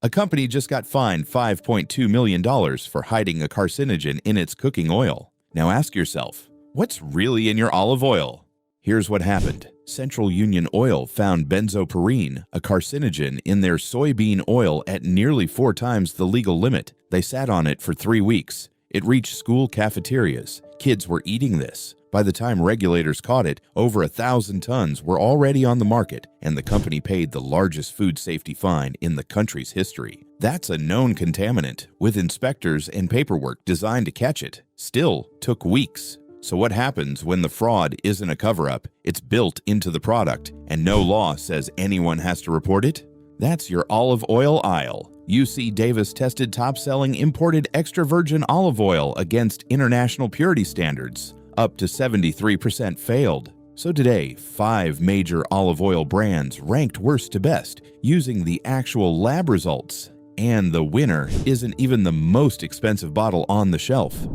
A company just got fined $5.2 million for hiding a carcinogen in its cooking oil. Now ask yourself, what's really in your olive oil? Here's what happened. Central Union Oil found benzoprene, a carcinogen, in their soybean oil at nearly 4 times the legal limit. They sat on it for 3 weeks. It reached school cafeterias. Kids were eating this. By the time regulators caught it, over 1,000 tons were already on the market, and the company paid the largest food safety fine in the country's history. That's a known contaminant, with inspectors and paperwork designed to catch it. Still took weeks. So what happens when the fraud isn't a cover-up? It's built into the product, and no law says anyone has to report it? That's your olive oil aisle. UC Davis tested top-selling imported extra virgin olive oil against international purity standards. Up to 73% failed. So today, 5 major olive oil brands ranked worst to best using the actual lab results. And the winner isn't even the most expensive bottle on the shelf.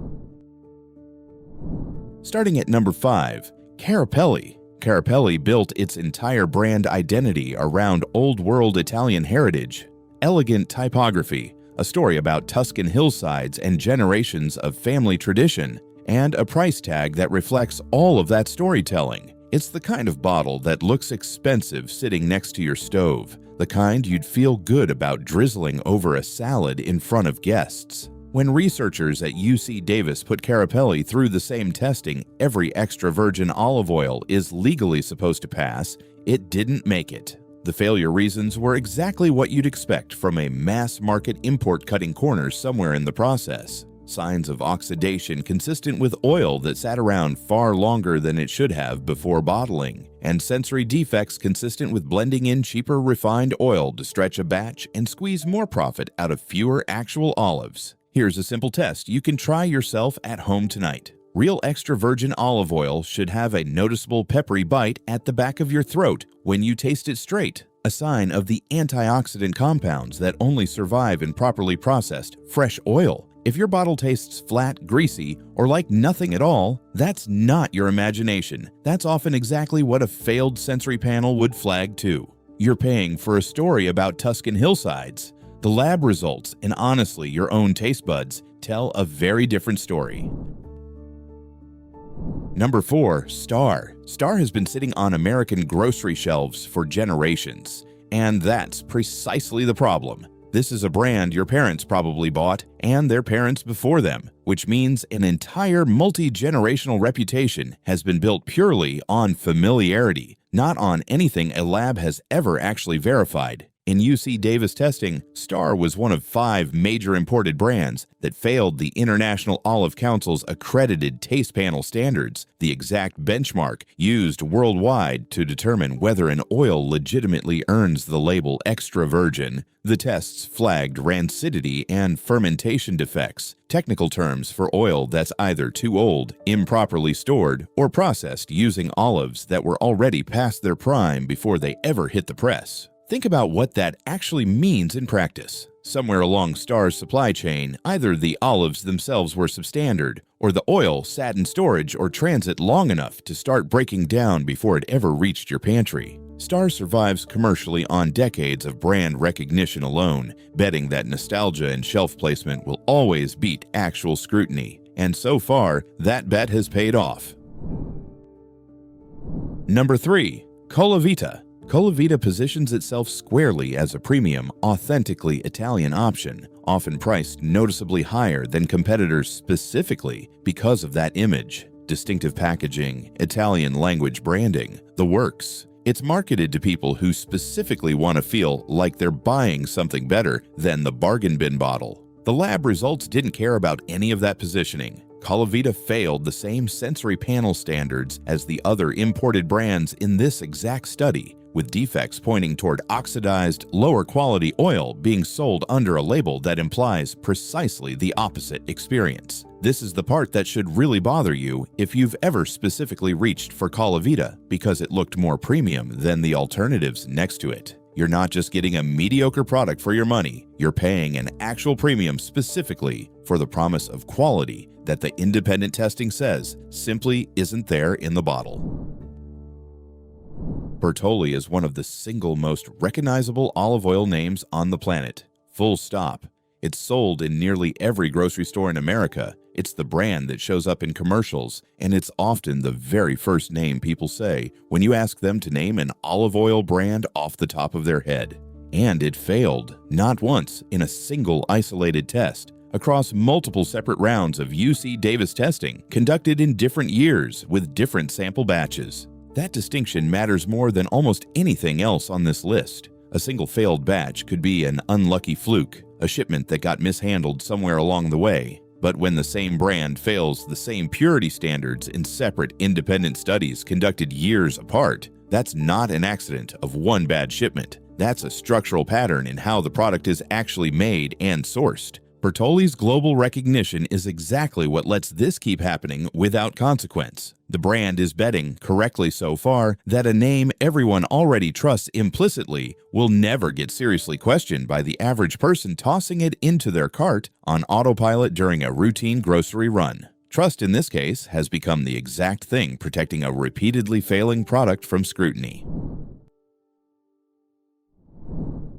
Starting at number 5, Carapelli. Carapelli built its entire brand identity around old-world Italian heritage, elegant typography, a story about Tuscan hillsides and generations of family tradition, and a price tag that reflects all of that storytelling. It's the kind of bottle that looks expensive sitting next to your stove, the kind you'd feel good about drizzling over a salad in front of guests. When researchers at UC Davis put Carapelli through the same testing every extra virgin olive oil is legally supposed to pass, it didn't make it. The failure reasons were exactly what you'd expect from a mass-market import cutting corners somewhere in the process. Signs of oxidation consistent with oil that sat around far longer than it should have before bottling, and sensory defects consistent with blending in cheaper refined oil to stretch a batch and squeeze more profit out of fewer actual olives. Here's a simple test you can try yourself at home tonight. Real extra virgin olive oil should have a noticeable peppery bite at the back of your throat when you taste it straight, a sign of the antioxidant compounds that only survive in properly processed, fresh oil. If your bottle tastes flat, greasy, or like nothing at all, that's not your imagination. That's often exactly what a failed sensory panel would flag too. You're paying for a story about Tuscan hillsides. The lab results, and honestly your own taste buds, tell a very different story. Number 4, Star. Star has been sitting on American grocery shelves for generations, and that's precisely the problem. This is a brand your parents probably bought, and their parents before them, which means an entire multi-generational reputation has been built purely on familiarity, not on anything a lab has ever actually verified. In UC Davis testing, Star was one of 5 major imported brands that failed the International Olive Council's accredited taste panel standards, the exact benchmark used worldwide to determine whether an oil legitimately earns the label extra virgin. The tests flagged rancidity and fermentation defects, technical terms for oil that's either too old, improperly stored, or processed using olives that were already past their prime before they ever hit the press. Think about what that actually means in practice. Somewhere along Star's supply chain, either the olives themselves were substandard, or the oil sat in storage or transit long enough to start breaking down before it ever reached your pantry. Star survives commercially on decades of brand recognition alone, betting that nostalgia and shelf placement will always beat actual scrutiny. And so far, that bet has paid off. Number 3, Colavita. Colavita positions itself squarely as a premium, authentically Italian option, often priced noticeably higher than competitors specifically because of that image. Distinctive packaging, Italian language branding, the works. It's marketed to people who specifically want to feel like they're buying something better than the bargain bin bottle. The lab results didn't care about any of that positioning. Colavita failed the same sensory panel standards as the other imported brands in this exact study, with defects pointing toward oxidized, lower-quality oil being sold under a label that implies precisely the opposite experience. This is the part that should really bother you if you've ever specifically reached for Colavita because it looked more premium than the alternatives next to it. You're not just getting a mediocre product for your money, you're paying an actual premium specifically for the promise of quality that the independent testing says simply isn't there in the bottle. Bertolli is one of the single most recognizable olive oil names on the planet. Full stop. It's sold in nearly every grocery store in America. It's the brand that shows up in commercials, and it's often the very first name people say when you ask them to name an olive oil brand off the top of their head. And it failed, not once, in a single isolated test, across multiple separate rounds of UC Davis testing conducted in different years with different sample batches. That distinction matters more than almost anything else on this list. A single failed batch could be an unlucky fluke, a shipment that got mishandled somewhere along the way. But when the same brand fails the same purity standards in separate independent studies conducted years apart, that's not an accident of one bad shipment. That's a structural pattern in how the product is actually made and sourced. Bertolli's global recognition is exactly what lets this keep happening without consequence. The brand is betting, correctly so far, that a name everyone already trusts implicitly will never get seriously questioned by the average person tossing it into their cart on autopilot during a routine grocery run. Trust in this case has become the exact thing protecting a repeatedly failing product from scrutiny.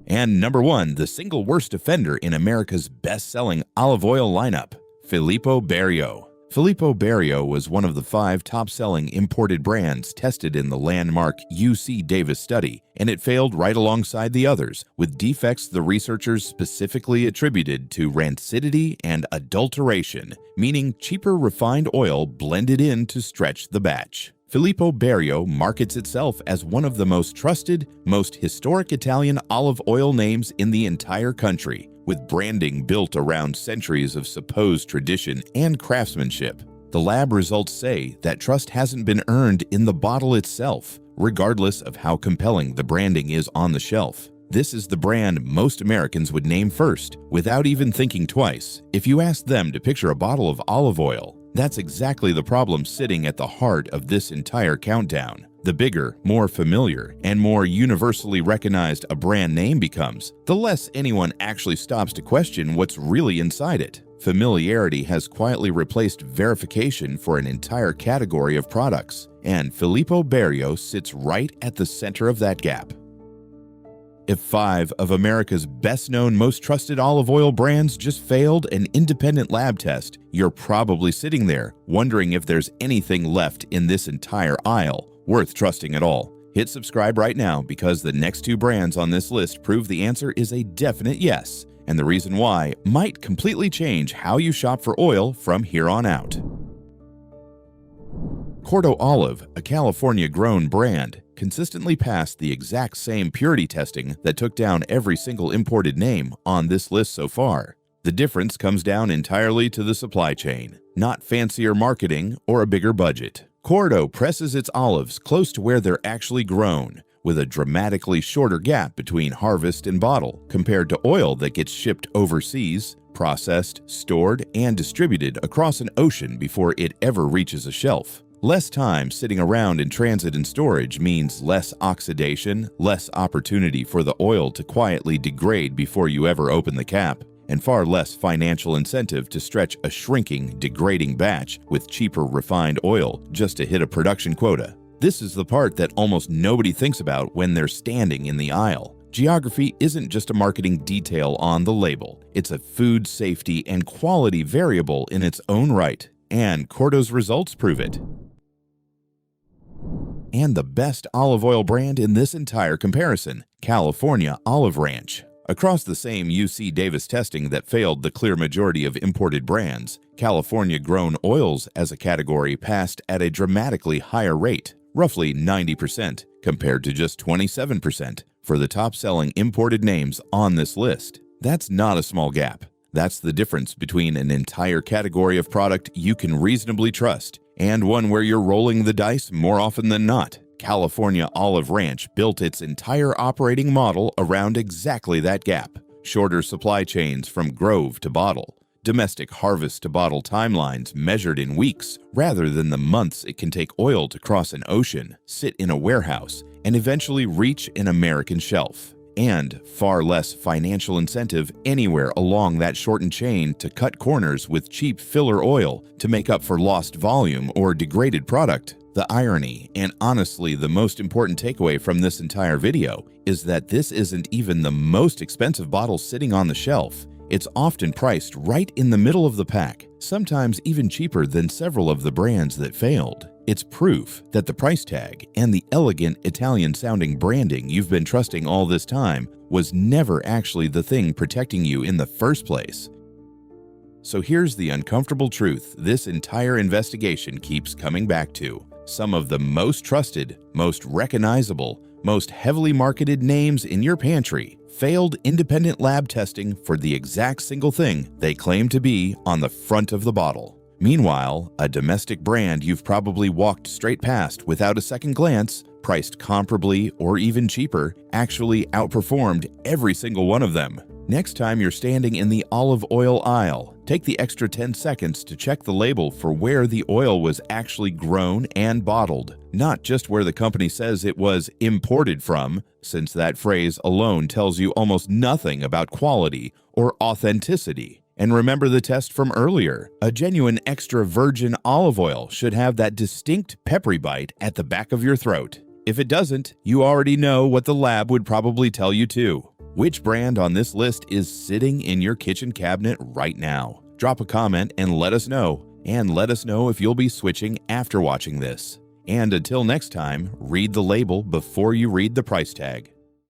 And number 1, the single worst offender in America's best-selling olive oil lineup, Filippo Berio. Filippo Berio was one of the 5 top-selling imported brands tested in the landmark UC Davis study, and it failed right alongside the others, with defects the researchers specifically attributed to rancidity and adulteration, meaning cheaper refined oil blended in to stretch the batch. Filippo Berio markets itself as one of the most trusted, most historic Italian olive oil names in the entire country, with branding built around centuries of supposed tradition and craftsmanship. The lab results say that trust hasn't been earned in the bottle itself, regardless of how compelling the branding is on the shelf. This is the brand most Americans would name first, without even thinking twice, if you asked them to picture a bottle of olive oil. That's exactly the problem sitting at the heart of this entire countdown. The bigger, more familiar, and more universally recognized a brand name becomes, the less anyone actually stops to question what's really inside it. Familiarity has quietly replaced verification for an entire category of products, and Filippo Berio sits right at the center of that gap. If 5 of America's best-known, most trusted olive oil brands just failed an independent lab test, you're probably sitting there wondering if there's anything left in this entire aisle worth trusting at all. Hit subscribe right now because the next 2 brands on this list prove the answer is a definite yes, and the reason why might completely change how you shop for oil from here on out. Cordo Olive, a California-grown brand, consistently passed the exact same purity testing that took down every single imported name on this list so far. The difference comes down entirely to the supply chain, not fancier marketing or a bigger budget. Cordo presses its olives close to where they're actually grown, with a dramatically shorter gap between harvest and bottle compared to oil that gets shipped overseas, processed, stored, and distributed across an ocean before it ever reaches a shelf. Less time sitting around in transit and storage means less oxidation, less opportunity for the oil to quietly degrade before you ever open the cap, and far less financial incentive to stretch a shrinking, degrading batch with cheaper refined oil just to hit a production quota. This is the part that almost nobody thinks about when they're standing in the aisle. Geography isn't just a marketing detail on the label. It's a food safety and quality variable in its own right, and Cordo's results prove it. And the best olive oil brand in this entire comparison, California Olive Ranch. Across the same UC Davis testing that failed the clear majority of imported brands, California-grown oils as a category passed at a dramatically higher rate, roughly 90%, compared to just 27% for the top-selling imported names on this list. That's not a small gap. That's the difference between an entire category of product you can reasonably trust and one where you're rolling the dice more often than not. California Olive Ranch built its entire operating model around exactly that gap. Shorter supply chains from grove to bottle, domestic harvest to bottle timelines measured in weeks rather than the months it can take oil to cross an ocean, sit in a warehouse, and eventually reach an American shelf. And far less financial incentive anywhere along that shortened chain to cut corners with cheap filler oil to make up for lost volume or degraded product. The irony, and honestly the most important takeaway from this entire video, is that this isn't even the most expensive bottle sitting on the shelf. It's often priced right in the middle of the pack, sometimes even cheaper than several of the brands that failed. It's proof that the price tag and the elegant Italian-sounding branding you've been trusting all this time was never actually the thing protecting you in the first place. So here's the uncomfortable truth this entire investigation keeps coming back to. Some of the most trusted, most recognizable, most heavily marketed names in your pantry failed independent lab testing for the exact single thing they claim to be on the front of the bottle. Meanwhile, a domestic brand you've probably walked straight past without a second glance, priced comparably or even cheaper, actually outperformed every single one of them. Next time you're standing in the olive oil aisle, take the extra 10 seconds to check the label for where the oil was actually grown and bottled, not just where the company says it was imported from, since that phrase alone tells you almost nothing about quality or authenticity. And remember the test from earlier. A genuine extra virgin olive oil should have that distinct peppery bite at the back of your throat. If it doesn't, you already know what the lab would probably tell you too. Which brand on this list is sitting in your kitchen cabinet right now? Drop a comment and let us know. And let us know if you'll be switching after watching this. And until next time, read the label before you read the price tag.